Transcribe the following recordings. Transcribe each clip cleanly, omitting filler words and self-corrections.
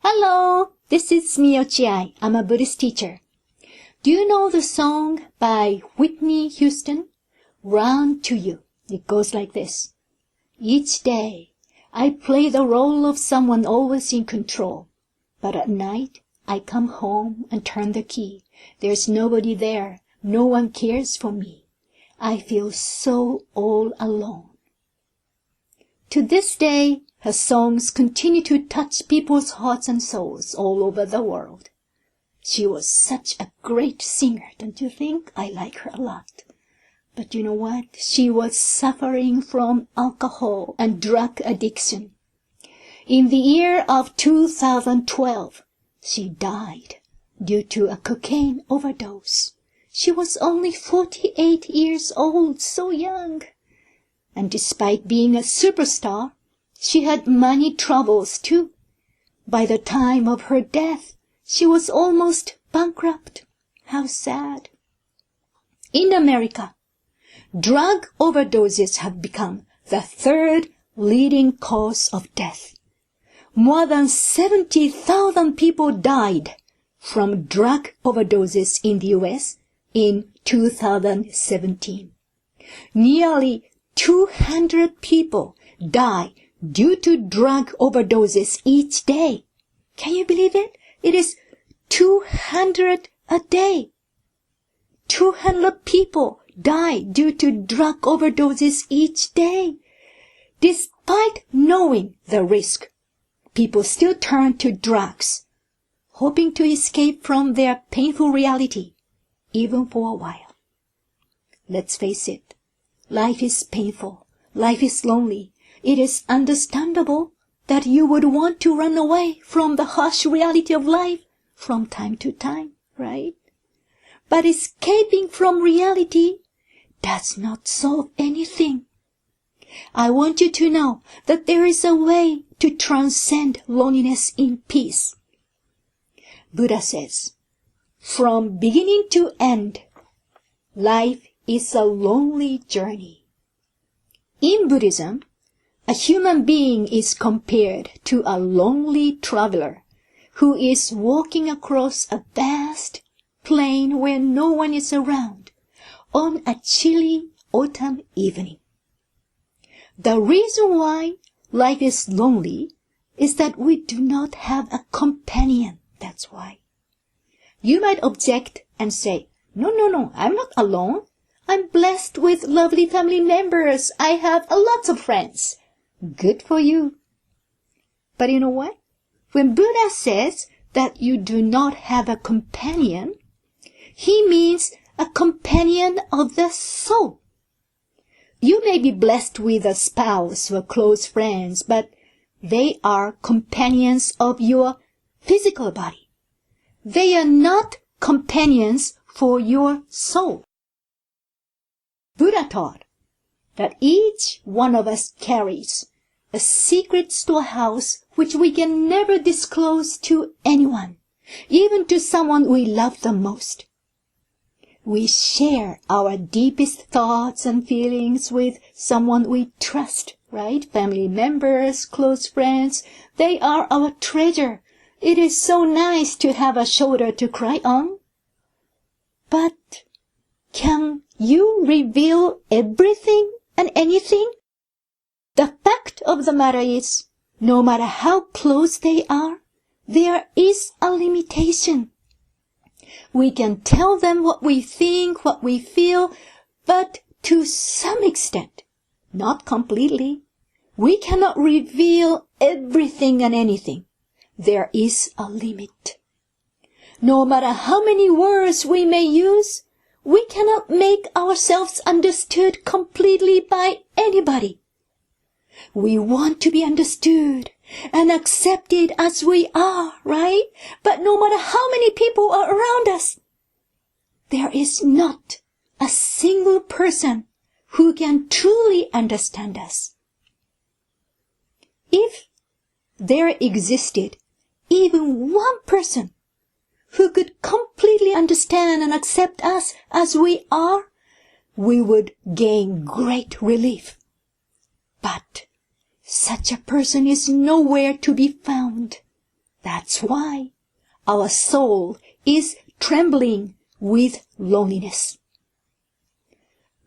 Hello, this is Miyochi. I'm a Buddhist teacher. Do you know the song by Whitney Houston? Run to You. It goes like this. Each day, I play the role of someone always in control. But at night, I come home and turn the key. There's nobody there. No one cares for me. I feel so all alone. To this day, her songs continue to touch people's hearts and souls all over the world. She was such a great singer, don't you think? I like her a lot. But you know what? She was suffering from alcohol and drug addiction. In the year of 2012, she died due to a cocaine overdose. She was only 48 years old, so young. And despite being a superstar, she had money troubles too. By the time of her death, she was almost bankrupt. How sad. In America, drug overdoses have become the third leading cause of death. More than 70,000 people died from drug overdoses in the U.S. in 2017. Nearly 200 people die due to drug overdoses each day. Can you believe it? It is 200 a day. 200 people die due to drug overdoses each day. Despite knowing the risk, people still turn to drugs, hoping to escape from their painful reality, even for a while. Let's face it, life is painful, life is lonely. It is understandable that you would want to run away from the harsh reality of life from time to time, right? But escaping from reality does not solve anything. I want you to know that there is a way to transcend loneliness in peace. Buddha says, from beginning to end, life is a lonely journey. In Buddhism, a human being is compared to a lonely traveler who is walking across a vast plain where no one is around on a chilly autumn evening. The reason why life is lonely is that we do not have a companion. That's why. You might object and say, No, I'm not alone. I'm blessed with lovely family members. I have lots of friends. Good for you. But you know what? When Buddha says that you do not have a companion, he means a companion of the soul. You may be blessed with a spouse or close friends, but they are companions of your physical body. They are not companions for your soul. Buddha taught that each one of us carries a secret storehouse which we can never disclose to anyone, even to someone we love the most. We share our deepest thoughts and feelings with someone we trust, right? Family members, close friends, they are our treasure. It is so nice to have a shoulder to cry on. But can you reveal everything and anything? The fact of the matter is, no matter how close they are, there is a limitation. We can tell them what we think, what we feel, but to some extent, not completely. We cannot reveal everything and anything. There is a limit. No matter how many words we may use, we cannot make ourselves understood completely by anybody. We want to be understood and accepted as we are, right? But no matter how many people are around us, there is not a single person who can truly understand us. If there existed even one person who could completely understand and accept us as we are, we would gain great relief. But such a person is nowhere to be found. That's why our soul is trembling with loneliness.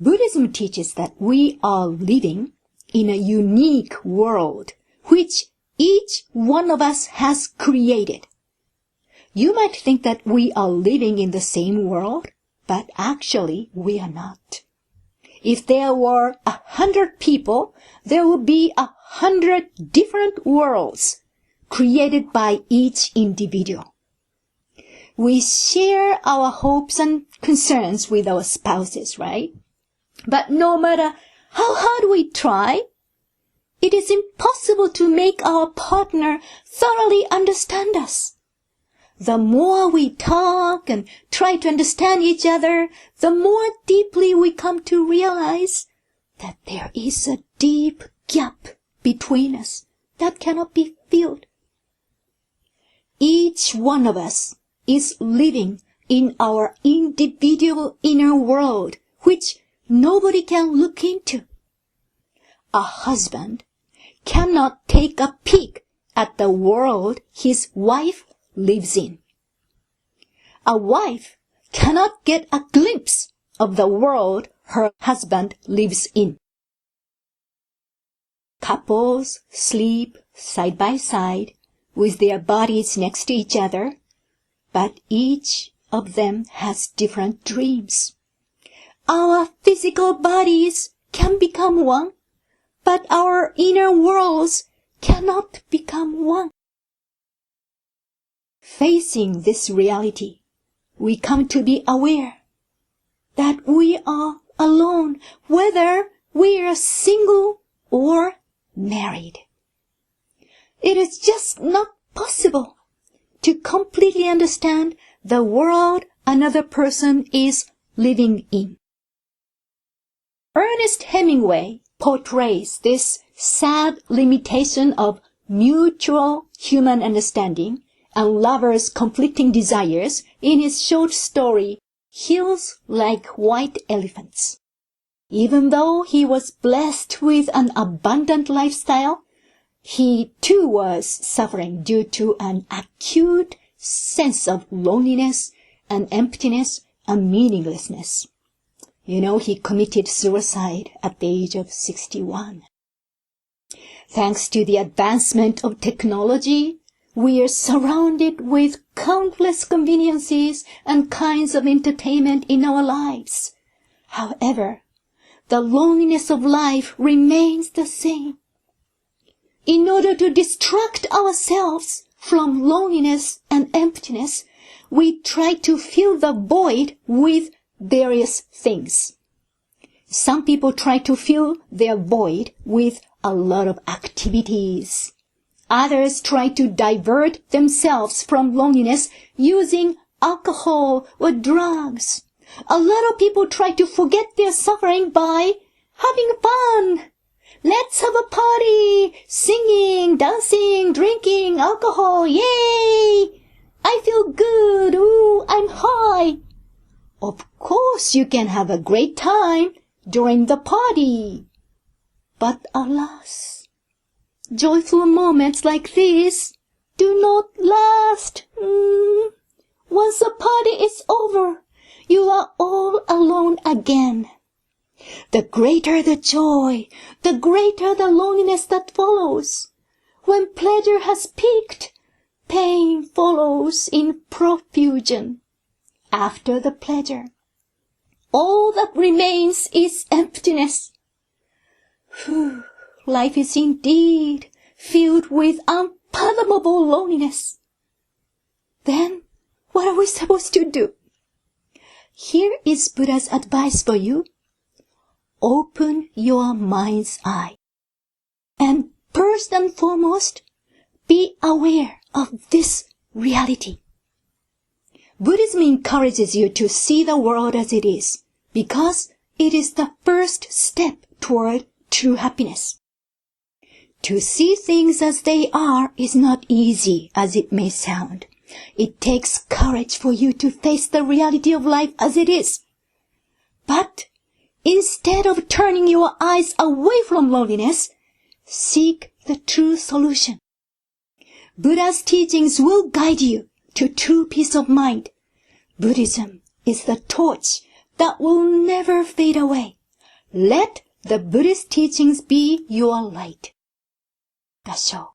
Buddhism teaches that we are living in a unique world which each one of us has created. You might think that we are living in the same world, but actually we are not. If there were 100 people, there would be 100 different worlds created by each individual. We share our hopes and concerns with our spouses, right? But no matter how hard we try, it is impossible to make our partner thoroughly understand us. The more we talk and try to understand each other, the more deeply we come to realize that there is a deep gap between us that cannot be filled. Each one of us is living in our individual inner world, which nobody can look into. A husband cannot take a peek at the world his wife lives in. A wife cannot get a glimpse of the world her husband lives in. Couples sleep side by side with their bodies next to each other, but each of them has different dreams. Our physical bodies can become one, but our inner worlds cannot become one. Facing this reality, we come to be aware that we are alone, whether we are single or married. It is just not possible to completely understand the world another person is living in. Ernest Hemingway portrays this sad limitation of mutual human understanding and lovers' conflicting desires in his short story, Hills Like White Elephants. Even though he was blessed with an abundant lifestyle, he too was suffering due to an acute sense of loneliness and emptiness and meaninglessness. He committed suicide at the age of 61. Thanks to the advancement of technology, we are surrounded with countless conveniences and kinds of entertainment in our lives. However, the loneliness of life remains the same. In order to distract ourselves from loneliness and emptiness, we try to fill the void with various things. Some people try to fill their void with a lot of activities. Others try to divert themselves from loneliness using alcohol or drugs. A lot of people try to forget their suffering by having fun. Let's have a party, singing, dancing, drinking, alcohol, yay! I feel good, ooh, I'm high. Of course you can have a great time during the party. But alas, joyful moments like this do not last. Once the party is over, you are all alone again. The greater the joy, the greater the loneliness that follows. When pleasure has peaked, pain follows in profusion. After the pleasure, all that remains is emptiness. Life is indeed filled with unfathomable loneliness. Then, what are we supposed to do? Here is Buddha's advice for you. Open your mind's eye. And first and foremost, be aware of this reality. Buddhism encourages you to see the world as it is, because it is the first step toward true happiness. To see things as they are is not easy as it may sound. It takes courage for you to face the reality of life as it is. But instead of turning your eyes away from loneliness, seek the true solution. Buddha's teachings will guide you to true peace of mind. Buddhism is the torch that will never fade away. Let the Buddhist teachings be your light. 合唱